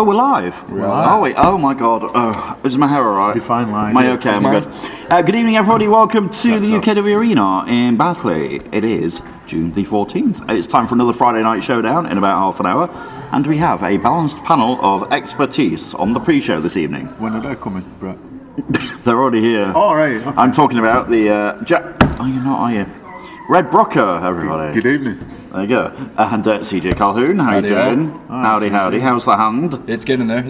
Oh, we're live. Oh, wait. Oh, my God. Is my hair all right? You're fine, live. Am I okay? I'm good. Good evening, everybody. Welcome to the UKW Arena in Batley. It is June the 14th. It's time for another Friday night showdown in about half an hour. And we have a balanced panel of expertise on the pre-show this evening. When are they coming, Brett? They're already here. Oh, right. Okay. I'm talking about the... Oh, you're not, are you? Red Brocker, everybody. Good evening. There you go. And CJ Calhoun, how you doing? Howdy. How's the hand? It's getting there.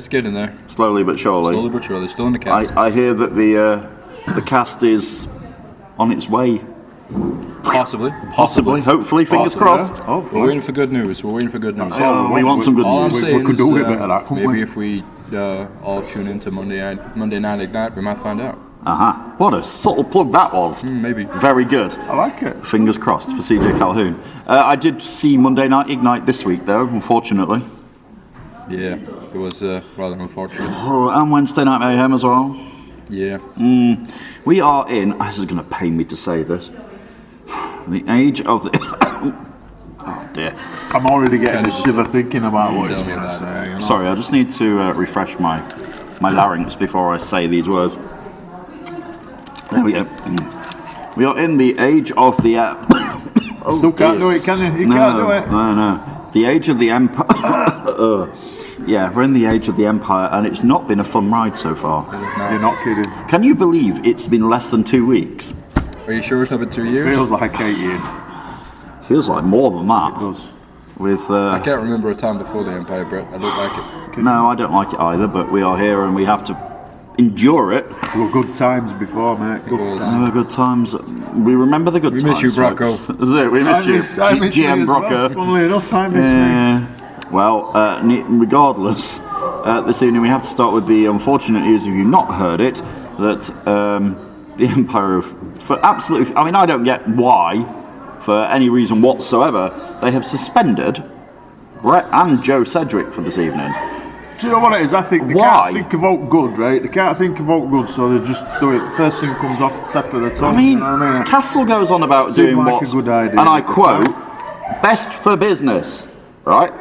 Slowly but surely. Still in the cast. I hear that the cast is on its way. Possibly. Hopefully, fingers crossed. Yeah. Hopefully. We're waiting for good news. We want some good All I'm news. saying We could is, do a bit of that, couldn't maybe we? if we all tune into Monday Night Ignite, we might find out. What a subtle plug that was. Maybe. Very good. I like it. Fingers crossed for CJ Calhoun. I did see Monday Night Ignite this week, though, unfortunately. Yeah, it was rather unfortunate. And Wednesday Night Mayhem as well. Yeah. We are in, this is going to pain me to say this, the age of the... Oh dear. I'm already getting a shiver thinking about what it's going to say. You know? Sorry, I just need to refresh my larynx before I say these words. There we go. We are in the age of the... Still can't do it, can you? You can't do it. No. The age of the empire... Yeah, we're in the age of the empire, and it's not been a fun ride so far. You're not kidding. Can you believe it's been less than 2 weeks? Are you sure it's not been 2 years? Feels like 8 years. Feels like more than that. It does. With I can't remember a time before the Empire, Brett. I don't like it. no, I don't like it either, but we are here and we have to endure it. There were good times before, mate. Good times. There were good times. We remember the good times. We miss you, Brocco. Is it? We miss you. I miss GM me as Brocco. well. Funnily enough, I miss me. Well, regardless, this evening we have to start with the unfortunate news, if you've not heard it, that the Empire for absolutely... I mean, I don't get why, for any reason whatsoever, they have suspended Brett and Joe Sedgwick for this evening. Do you know what it is? I think they Why? can't think of out good, right? They can't think of out good, so they just do it. First thing comes off the tip of the tongue. I mean, you know what I mean? Castle goes on about Seemed doing like a what's... good idea and I at the quote, time. best for business, right?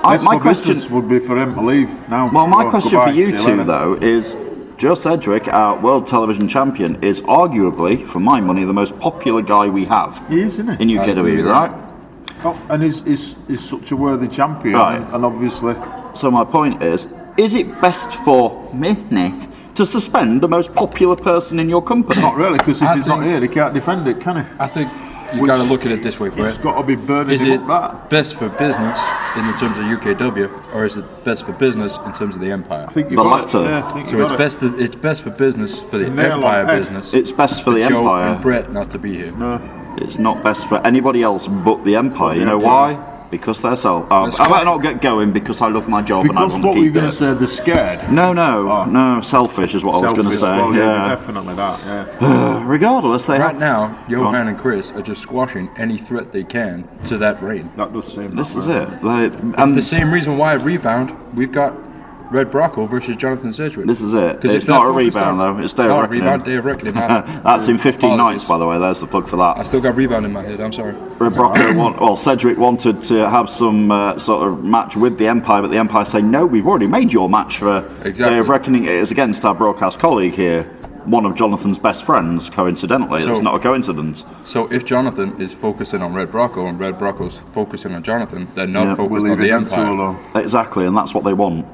Best my for question business would be for him to leave now. Well, my Go, question goodbye, for you see two, later. though, is Joe Sedgwick, our world television champion, is arguably, for my money, the most popular guy we have He is, isn't he? in UKW, right? Oh, and he's such a worthy champion, Right. and obviously... So my point is it best for business to suspend the most popular person in your company? Not really, because if I he's not think- here, he can't defend it, can he? I think you got to look at it this way, Brett. It's got to be burning Is him it up that. best for business in the terms of UKW, or is it best for business in terms of the Empire? I think you The got latter. It. Yeah, I think you So got it's best for business for the Nail on Empire head. business. It's best for the Joe Empire. and Brett not to be here. It's not best for anybody else but the Empire. You know why? Because they're so... I might not get going because I love my job and I Because want to what were you keep going to it. say? They're scared. No, selfish is what I was going to Selfish, say. well, yeah. definitely that. Yeah. Regardless, they Right have... now, Johan and Chris are just squashing any threat they can to that reign. That does seem. This that is way. it. They, It's and the same reason why at Rebound we've got Red Brocco versus Jonathan Sedgwick. this is it. 'Cause It's if they're not a focused rebound, on- though. It's Day of No, Reckoning. Rebound, Day of Reckoning. That's in 15 Apologies. nights, by the way. There's the plug for I that. still got Rebound in my head, I'm sorry. Sedgwick wanted to have some sort of match with the Empire, but the Empire say, no, we've already made your match for Exactly. Day of Reckoning. It is against our broadcast colleague here, one of Jonathan's best friends, coincidentally. That's So- not a coincidence. So if Jonathan is focusing on Red Brocco and Red Brocco's focusing on Jonathan, they're not Yeah, focused We're on the leaving them too Empire. alone. Exactly, and that's what they want.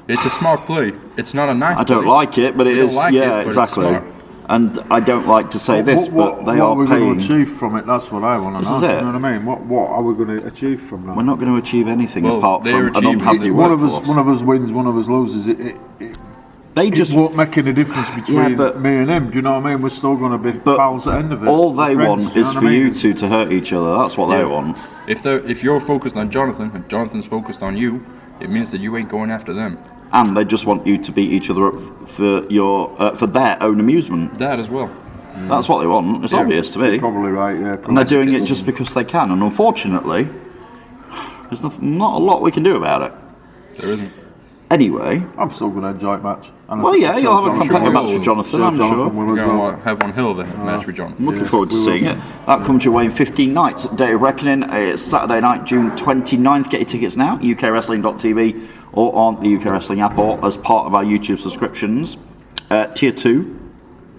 It's a smart play. It's not a nice I don't play. like it, but it We don't is, like it, yeah, but it's exactly. smart. And I don't like to say this, but they what are we going paying. to achieve from it? That's what I want to This know. is Do it. you know what I mean? What are we going to achieve from that? We're not going to achieve anything Well, apart they're from an achieving unhappy it. One of workforce. us wins, one of us loses. They It just won't make any difference between but- me and him. Do you know what I mean? We're still going to be But pals at the end of it. all they Friends, want do you is know for what I you mean? two to hurt each other. That's what they Yeah. want. If you're focused on Jonathan and Jonathan's focused on you, it means that you ain't going after them. And they just want you to beat each other up for their own amusement. That as well. That's what they want. It's obvious to me. You're probably right, yeah. And they're doing it just because they can. And unfortunately, there's not a lot we can do about it. There isn't. Anyway, I'm still going to enjoy it match. And well, yeah, you'll have a competitive match will. with Jonathan, Sure, I'm Jonathan sure. will We're as going well. to have one hell of a match with John. I'm looking Yeah, forward to we seeing will. it. That comes your way in 15 nights. Day of Reckoning. It's Saturday night, June 29th. Get your tickets now, ukwrestling.tv or on the UK Wrestling app or as part of our YouTube subscriptions. Tier 2,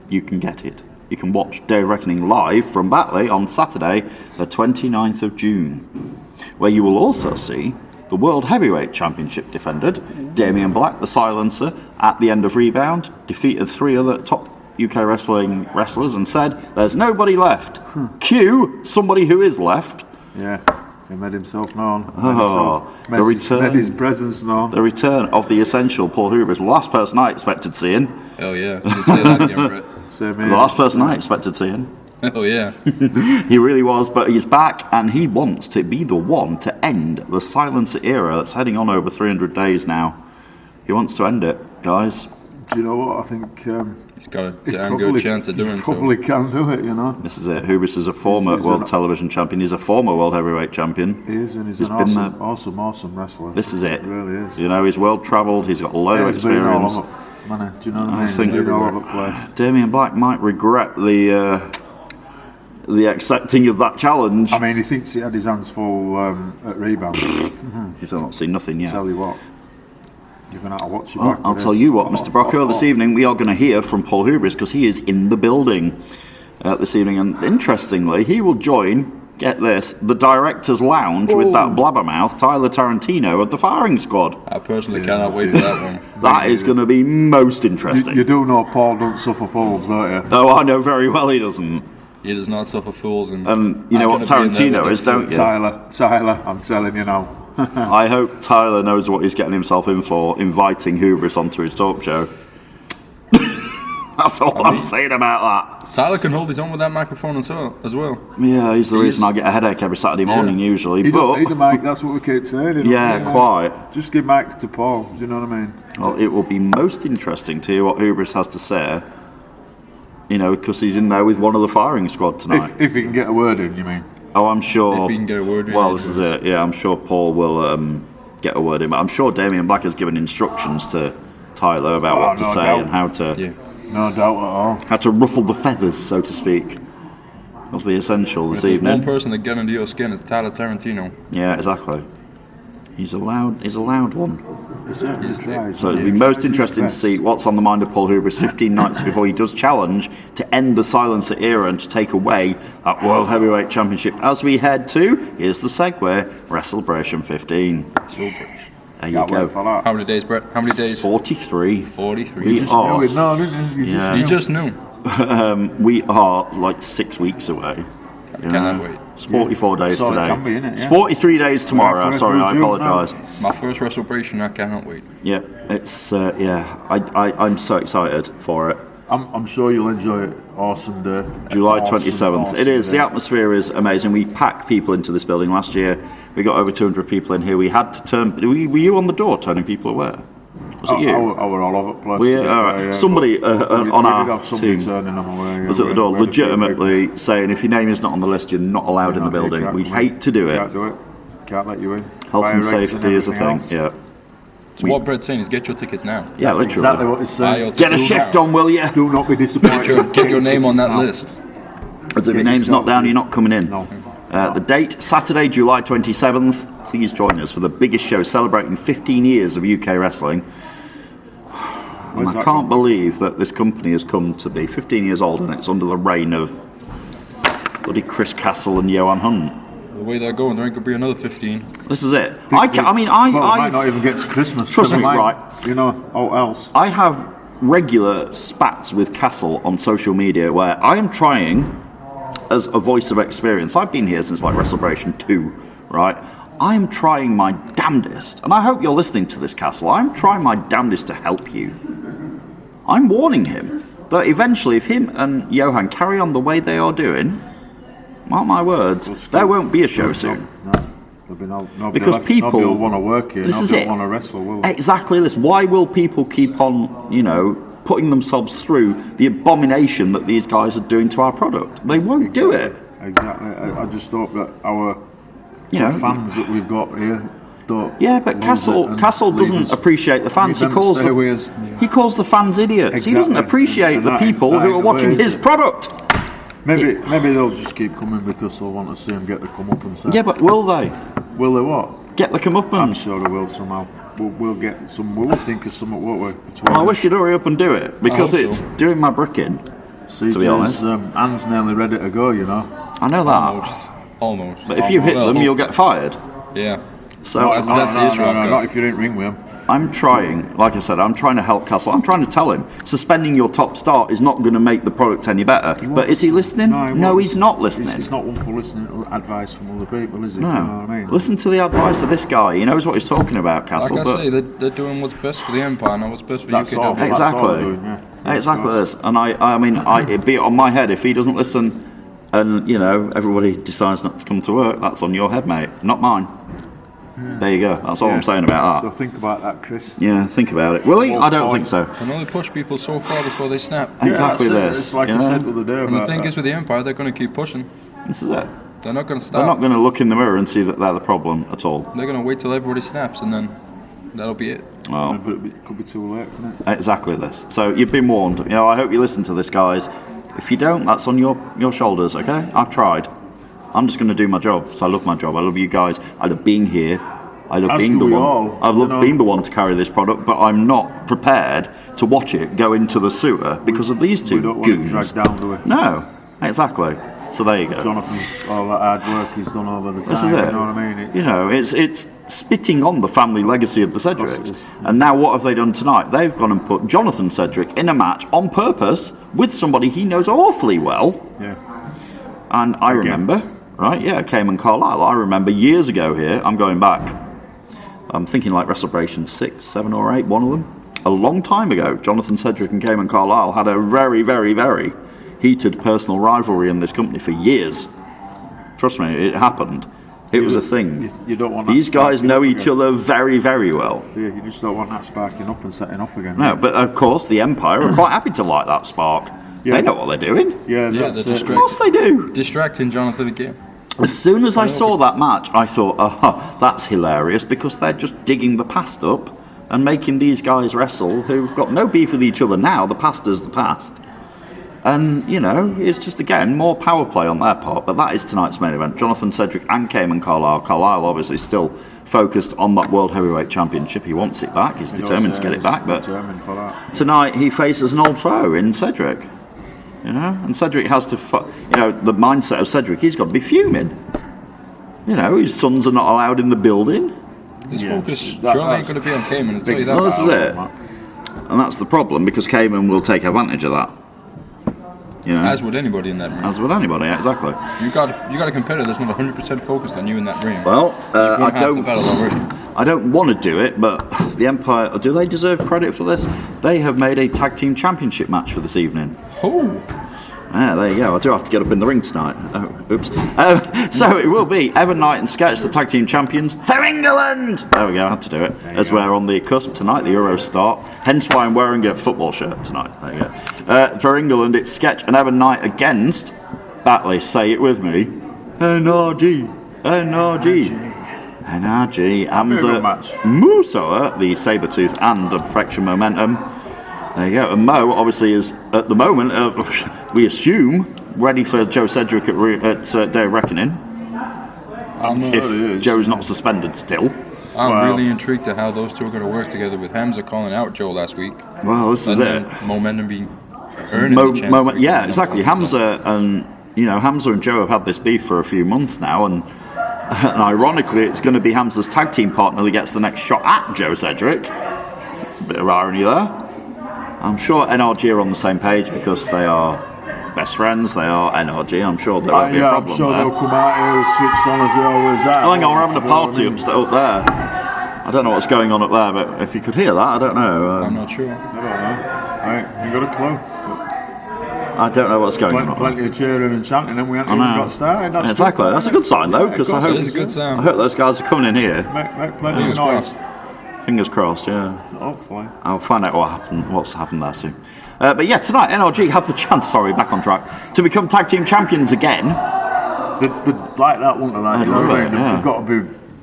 you can get it. You can watch Day of Reckoning live from Batley on Saturday, the 29th of June, where you will also see the World Heavyweight Championship defended, Damien Black, the Silencer, at the end of Rebound, defeated 3 other top UK wrestling wrestlers and said, there's nobody left. Cue somebody who is left. Yeah, he made himself known. The return. Made his presence known. The return of the essential Paul Hubris, the last person I expected seeing. Hell yeah. You say that again, Brett. Same The here. last person I expected seeing. Hell yeah. He really was, but he's back and he wants to be the one to end the Silencer era that's heading on over 300 days now. He wants to end it, guys. Do you know what? I think He's got a he damn good chance of doing so. probably can do it, you know. This is it. Hubris is a former He's world an- television champion. He's a former world heavyweight champion. He is, and he's He's an been awesome wrestler. This is it. He really is. You know, he's world travelled. He's got a load of He's been all experience. over, man, do you know what I mean? think He's been all over the place. Damien Black might regret the accepting of that challenge. I mean, he thinks he had his hands full at Rebound. He's not seen nothing yet. Tell you what, you're going to have to watch it Well, back. I'll with tell this. you what, Mr. Brocco, this evening we are going to hear from Paul Hubris because he is in the building this evening. And interestingly, he will join, get this, the director's lounge with that blabbermouth, Tyler Tarantino of the Firing Squad. I personally cannot wait for that one. That is going to be most interesting. You do know Paul don't suffer fools, don't you? Oh, I know very well he doesn't. He does not suffer fools. And You know I'm what gonna be in there Tarantino with is, the don't you? Tyler, I'm telling you now. I hope Tyler knows what he's getting himself in for, inviting Hubris onto his talk show. That's all I'm saying about Tyler can hold his own with that microphone as well. that. Yeah, he's the reason I get a headache every Saturday morning usually. He don't But need a mic, that's what we keep saying. You know? yeah, quite. Just give mic to Paul, do you know what I mean? Well, it will be most interesting to hear what Hubris has to say. You know, because he's in there with one of the Firing Squad tonight. If he can get a word in, you mean? Oh, I'm sure. If he can get a word in, Well, he this is does. it. Yeah, I'm sure Paul will get a word in. But I'm sure Damien Black has given instructions to Tyler about what to no say doubt. and how to Yeah. No doubt at all. how to ruffle the feathers, so to speak, of the essential this If there's one evening. person that get under your skin, it's Tyler Tarantino. Yeah, exactly. He's a loud one. He tries. So it'll He be tries most his interesting to best. see what's on the mind of Paul Hubris 15 nights before he does challenge to end the Silencer era and to take away that World Heavyweight Championship. As we head to, here's the segue, WrestleBration 15. There you Can't wait for go. that. How many days, Brett? How many days? 43. 43. We Just are, knew it, no, didn't you? You just Yeah. You knew. just knew. we are like 6 weeks away. You Cannot know? wait. It's 44 days So it today. can be, innit? It's Yeah. 43 days tomorrow. first Sorry, of I June, apologise. My first WrestleBration, I cannot wait. Yeah, it's I'm so excited for it. I'm sure you'll enjoy it. Awesome day. July Awesome, 27th. awesome It is. day. The atmosphere is amazing. We pack people into this building last year. We got over 200 people in here. We had to turn. Were you on the door turning people away? Was it you? I were all over the place. We- to be all fair, right. yeah, Somebody, but on we our did have somebody team turning them away. Yeah, was at the door we had a few people. legitimately saying, if your name is not on the list, you're not allowed in the No, you building. can't We come in. hate to do it. Can't do it. Can't let you in. Health Fire and regs safety is a everything thing. else. Yeah. So what Brett's saying is get your tickets now. Yeah, That's literally. exactly what he's Buy saying. your Get a tickets shift now. on, will you? Do not be disappointed. Get your name on that Tickets list. If your name's not down, you're not coming in. No. The date, Saturday, July 27th. Please join us for the biggest show celebrating 15 years of UK wrestling. And Where's I that can't from? believe that this company has come to be 15 years old and it's under the reign of bloody Chris Castle and Johan Hunt. The way they're going, there ain't gonna be another 15. This is it. Well, I we might not even get to Christmas. Trust never me, mind, right. You know, what else? I have regular spats with Castle on social media where I am trying, as a voice of experience, I've been here since like WrestleBration 2, right? I am trying my damnedest, and I hope you're listening to this, Castle. I'm trying my damnedest to help you. I'm warning him that eventually, if him and Johan carry on the way they are doing, mark my words, there won't be a show soon. No. There'll be nobody Because left. people- Nobody will want to work here. This is Nobody it. will want to wrestle, will they? Exactly this. Why will people keep on, putting themselves through the abomination that these guys are doing to our product? They won't do it. Exactly. I just hope that our You know, fans that we've got here don't. Yeah, but lose it Castle and doesn't leave us- appreciate the fans. He leave them calls stay with us. he calls the fans idiots. He doesn't Exactly. appreciate And the that people ain't who are the way, watching is his it? product. Maybe they'll just keep coming because they'll want to see him get the comeuppance. Yeah, but will they Will they what? get the I'm comeuppance? sure they will somehow. We'll get some. We'll think of something, won't we? Well, I wish you'd hurry up and do it because I hope it's so. doing my brick in. CJ's, to be honest. Hand's nearly ready to go, you know. I know that, Almost. but if you hit Well, them, you'll get fired. Yeah. So That's the issue I've got. Not if you didn't ring with him. I'm trying, like I said, I'm trying to help Castle. I'm trying to tell him suspending your top start is not going to make the product any better. But is he listening? No, he's not listening. It's not one for listening to advice from other people, is it? No. You know what I mean? Listen to the advice of this guy. He knows what he's talking about, Castle. Like I but say, they're doing what's best for the Empire, not what's best for That's all. UKW. That's all Exactly. they're doing, yeah. Exactly this. And I mean, it'd be on my head if he doesn't listen, and everybody decides not to come to work. That's on your head, mate, not mine. There you go. That's all I'm saying about So that. think about that, Chris. Yeah, think about it. Will he? Well, I don't fine. think so. Can only push people so far before they snap. Exactly that's it. this. It's like I said the other day And the about thing that. is with the Empire, they're going to keep pushing. This is it. They're not going to They're stop. not going to look in the mirror and see that they're the problem at all. They're going to wait till everybody snaps, and then that'll be it. Well, But it could be too late, couldn't it? exactly this. So you've been warned. I hope you listen to this, guys. If you don't, that's on your shoulders, okay? I've tried. I'm just going to do my job. So I love my job. I love you guys. I love being here. I love As being do the we one. all, I love you know. being the one to carry this product, but I'm not prepared to watch it go into the sewer because of these two We don't want it goons. dragged down, do we? No, exactly. So there you go. Jonathan's all that hard work he's done over the time. This is it. You know what I mean? It's spitting on the family legacy of the course it Cedrics. is. And now what have they done tonight? They've gone and put Jonathan Cedric in a match on purpose with somebody he knows awfully well. Yeah. And I remember, right? Yeah, Cayman Carlisle. I remember years ago here. I'm going back. I'm thinking like WrestleBration 6, 7 or 8, one of them. A long time ago, Jonathan Cedric and Cayman Carlisle had a very, very, very heated personal rivalry in this company for years. Trust me, it happened. It was a thing. You don't want that These guys sparking know up each again. other very, very well. Yeah, you just don't want that sparking up and setting off again. No, but of course the Empire are quite happy to light that spark. Yeah. They know what they're doing. Yeah, Yeah, that's they're it. Of course they do. Distracting Jonathan again. As soon as I saw that match, I thought, that's hilarious because they're just digging the past up and making these guys wrestle who've got no beef with each other now. The past is the past. And, it's just, again, more power play on their part. But that is tonight's main event. Jonathan Cedric and Cayman Carlisle. Carlisle obviously still focused on that World Heavyweight Championship. He wants it back. He's determined to get it back. But Determined for that. tonight he faces an old foe in Cedric. And Cedric has to, the mindset of Cedric, he's got to be fuming. His sons are not allowed in the building. His Yeah. focus That- surely ain't that's going to be on Cayman, I'll tell you big that. Well, this is it. Matt. And that's the problem, because Cayman will take advantage of that. As would anybody in that ring. As with anybody, exactly. You got a competitor that's not 100% focused on you in that ring. Well, You've won I half the battle already. don't want to do it, but the Empire, do they deserve credit for this? They have made a tag team championship match for this evening. Oh, Yeah, there you go. I do have to get up in the ring tonight. Oh, oops. So it will be Evan Knight and Sketch, the tag team champions for England. There we go. I had to do it. As we're on the cusp tonight, the Euros start. Hence why I'm wearing a football shirt tonight. There you go. For England, it's Sketch and Evan Knight against Batley. Say it with me. NRG. NRG. NRG. Very good Hamza match. Musa, the Sabretooth and the Perfection Momentum. There you go. And Mo obviously is at the moment, we assume, ready for Joe Cedric at Day of Reckoning. I'm, If Joe's not suspended still. I'm really intrigued to how those two are going to work together with Hamza calling out Joe last week. Well, this is And it. then Momentum being earning the chance. Moment, to yeah, become exactly. number one. Hamza and Joe have had this beef for a few months now, and ironically, it's going to be Hamza's tag team partner that gets the next shot at Joe Cedric. It's a bit of irony there. I'm sure NRG are on the same page because they are best friends. They are NRG. I'm sure there won't be a Yeah, problem I'm sure there. they'll come out here and switch on as they always are. Oh, hang on, we're having a You know what party I mean? up there. I don't know what's going on up there, but if you could hear that, I don't know. I'm not sure. I don't know. Right, you got a clue. I don't know what's going on up there. Plenty of cheering and chanting, and we haven't even got started. That's Exactly. That's a good sign, though, because I of course hope It is a good I sound. hope those guys are coming in here. Make plenty Fingers of noise. Fingers crossed. Yeah. Hopefully. I'll find out what's happened there soon. But yeah, tonight NRG have the chance. Sorry, back on track to become tag team champions again. They'd like that, wouldn't they? Like, I'd you know love what I it, mean? yeah.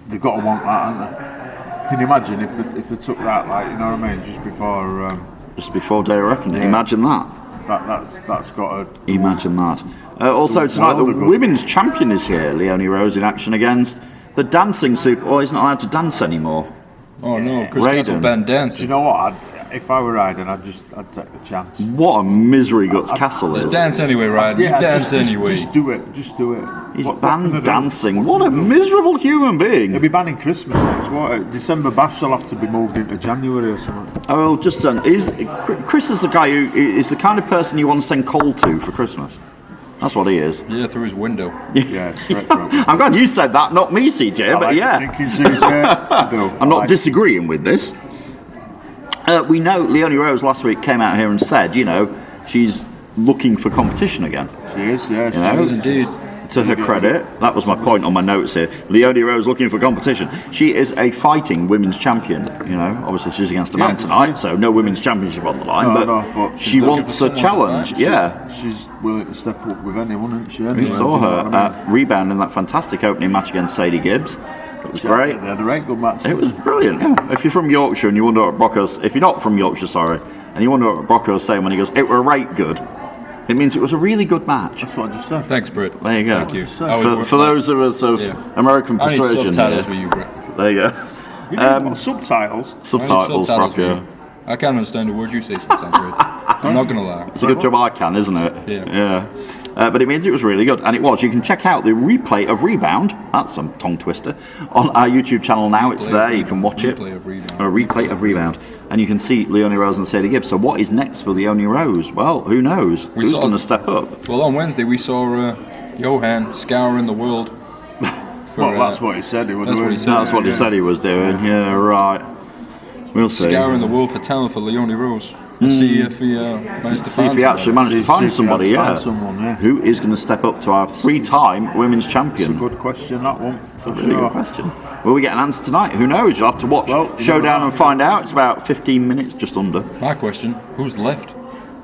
They've got to want that, haven't they? Can you imagine if they took that, like, you know what I mean, Just before day reckoning. Imagine that. That's got to... Imagine that. Also tonight, the women's champion is here, Leonie Rose, in action against the dancing super. Oh, he's not allowed to dance anymore. Oh no, Chris Castle banned dancing. Do you know what? If I were riding, I'd take the chance. What a misery Guts Castle is. Just dance anyway, Ryan. Yeah, you dance anyway. Just do it. He's banned dancing. What a miserable human being. He'll be banning Christmas next. What? December bash will have to be moved into January or something. Oh, well, just Chris is the guy who is the kind of person you want to send coal to for Christmas. That's what he is. Yeah, through his window. Yeah, straight through. I'm glad you said that, not me, CJ. But yeah, I'm not disagreeing with this. We know Leonie Rose last week came out here and said, she's looking for competition again. She is, yeah. She is indeed. To her credit, that was my point on my notes here. Leonie Rose looking for competition. She is a fighting women's champion. Obviously she's against a man tonight, so no women's championship on the line. But she wants a challenge. She's willing to step up with anyone, isn't she? We saw her at Rebound in that fantastic opening match against Sadie Gibbs. It was great. They had a right good match. It was brilliant. Yeah. If you're from Yorkshire and you wonder what Brocco's, if you're not from Yorkshire, and you wonder what Brocco's saying when he goes, "It were right good," it means it was a really good match. That's what I just said. Thanks, Britt. There you go. Thank you. For those of us of American persuasion, I need subtitles with you, Britt. There you go. You need subtitles, Brocco. I can't understand the words you say sometimes, Britt. I'm not gonna lie. It's a good job I can, isn't it? Yeah. But it means it was really good, and it was. You can check out the replay of Rebound. That's some tongue twister on our YouTube channel now. It's there. You can watch it. A replay of Rebound, and you can see Leonie Rose and Sadie Gibbs. So what is next for Leonie Rose? Well, who knows? Who's going to step up? Well, on Wednesday we saw Johan scouring the world. That's what he said he was doing. That's what he said he was doing. Yeah, right. We'll see. Scouring the world for talent for Leonie Rose. Let's see if he managed to see if he actually managed to find somebody, who is going to step up to our 3-time women's champion. It's a good question, that one. It's a really good question. Will we get an answer tonight? Who knows? You'll have to watch Showdown and find out. It's about 15 minutes, just under. My question, who's left?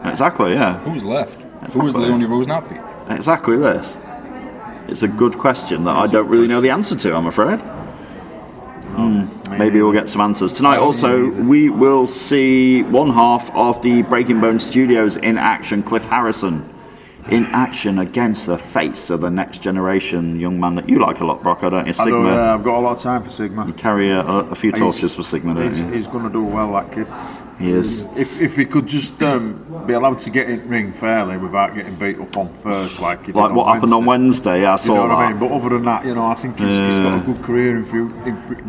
Exactly, yeah. Who's left? Who is Leonie Rose not beat? Exactly this. It's a good question that I don't really know the answer to, I'm afraid. Maybe we'll get some answers. Tonight also, we will see one half of the Breaking Bone Studios in action, Cliff Harrison. In action against the face of the next generation young man that you like a lot, Brocco, don't you? Sigma. I do, I've got a lot of time for Sigma. You carry a few torches for Sigma, don't you? He's going to do well, that kid. He is. If he could just be allowed to get in ring fairly without getting beat up on first, like he did what happened on Wednesday, I saw that. What I mean? But other than that, I think he's got a good career in front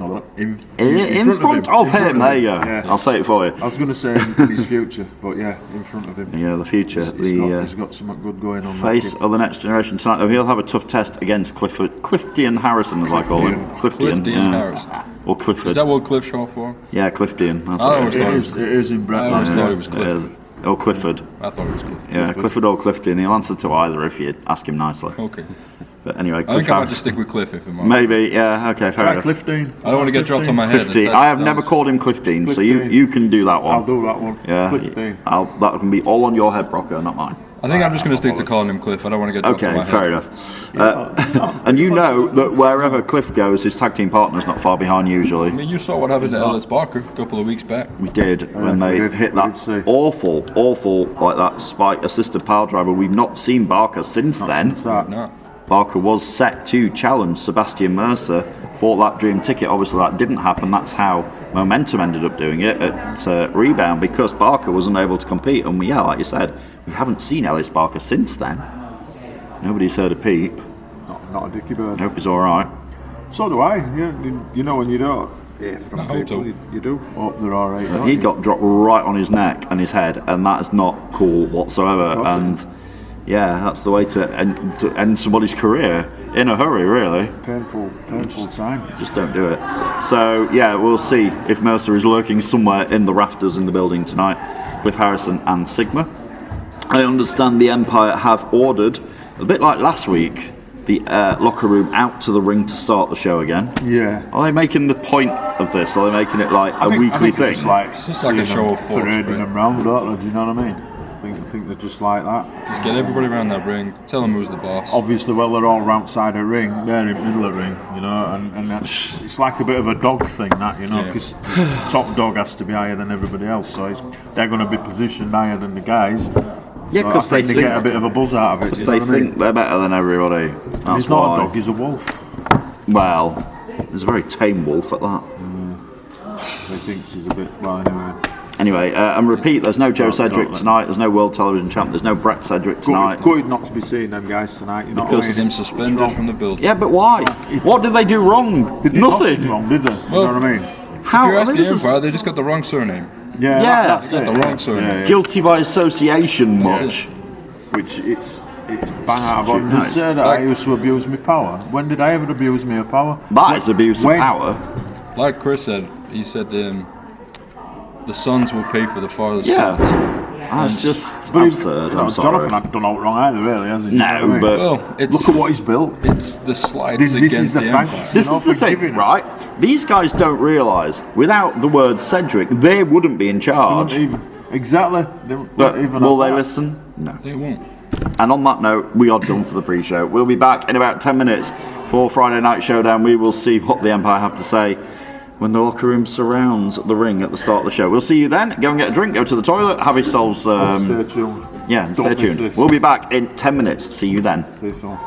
of him. There you go. Yeah. I'll say it for you. I was going to say in his future, but in front of him. Yeah, the future. He's got something good going on. Face of the next generation tonight. He'll have a tough test against Clifton Harrison, as I call him. Clifton Harrison. Or Clifford. Is that what Cliff short for? Yeah, Clifton. That's what it is in Bretland. I always thought it was Cliff. Or Clifford. I thought it was Cliff. Yeah, Clifford or Clifton. He'll answer to either if you ask him nicely. Okay. But anyway, I think I might just stick with Cliff if I'm maybe, yeah, okay, fair enough. Clifton. I don't want to get dropped on my head. Clifton. I have never called him Clifton, so you can do that one. I'll do that one. Yeah, Clifton. That can be all on your head, Brocco, not mine. I think I'm just going to stick to calling him Cliff. I don't want to get dropped on my head. Okay, fair enough. And you know that wherever Cliff goes, his tag team partner's not far behind usually. I mean, you saw what happened to Ellis Barker a couple of weeks back. We did, when they hit that awful, like that spike assisted pile driver. We've not seen Barker since then. No. Barker was set to challenge Sebastian Mercer for that dream ticket. Obviously that didn't happen. That's how Momentum ended up doing it at Rebound, because Barker wasn't able to compete. And like you said, we haven't seen Ellis Barker since then. Nobody's heard a peep. Not a dicky bird. I hope he's alright. So do I. Yeah, when you don't. Yeah, from people, you do. Hope they're alright. He got dropped right on his neck and his head, and that is not cool whatsoever. And yeah, that's the way to end somebody's career in a hurry, really. Painful time. Just don't do it. So yeah, we'll see if Mercer is lurking somewhere in the rafters in the building tonight. Cliff Harrison and Sigma. I understand the Empire have ordered, a bit like last week, the locker room out to the ring to start the show again. Yeah. Are they making the point of this? Are they making it like a weekly thing? It's just like a show of force. Parading them round, do you know what I mean? I think they're just like that. Just get everybody around that ring. Tell them who's the boss. Obviously, well, they're all outside the ring. They're in the middle of the ring, you know, and that's, it's like a bit of a dog thing, that, you know, because top dog has to be higher than everybody else, so they're going to be positioned higher than the guys. Yeah, because so they get a bit of a buzz out of it. Because they think they're better than everybody. That's he's not a dog, he's a wolf. Well, he's a very tame wolf at that. He thinks he's a bit. Well, anyway. Anyway, and repeat, there's no Joe Sedgwick tonight, there's no World Television Champ, there's no Brett Sedgwick tonight. Good not to be seeing them guys tonight. You know, Because him suspended from the building. Yeah, but why? What did they do wrong? They did Nothing. wrong, did they? Well, you know what I mean? How? If you ask I mean, the Empire, they just got the wrong surname. Yeah, Yeah. that's it. The wrong surname. Guilty by association much. Which it's bang out of order. No, They say that I used to abuse my power. When did I ever abuse my power? That is abuse of When? power. Like Chris said, he said the sons will pay for the father's Yeah. sins. That's just But absurd, I'm sorry. Jonathan hasn't done all wrong either, really, has he? You know No, what I mean? but Well, it's look at what he's built. it's the slides This against is the the thanks. Empire. this you know, is the for thing, giving it. right? These guys don't realise, without the word Cedric, they wouldn't be in charge. Exactly. But even will at they that. listen? No. They won't. And on that note, we are done for the pre-show. We'll be back in about 10 minutes for Friday Night Showdown. We will see what the Empire have to say when the locker room surrounds the ring at the start of the show. We'll see you then. Go and get a drink, go to the toilet, have yourselves... Stay tuned. yeah, stay Don't miss tuned. this. We'll be back in 10 minutes. See you then. See you soon.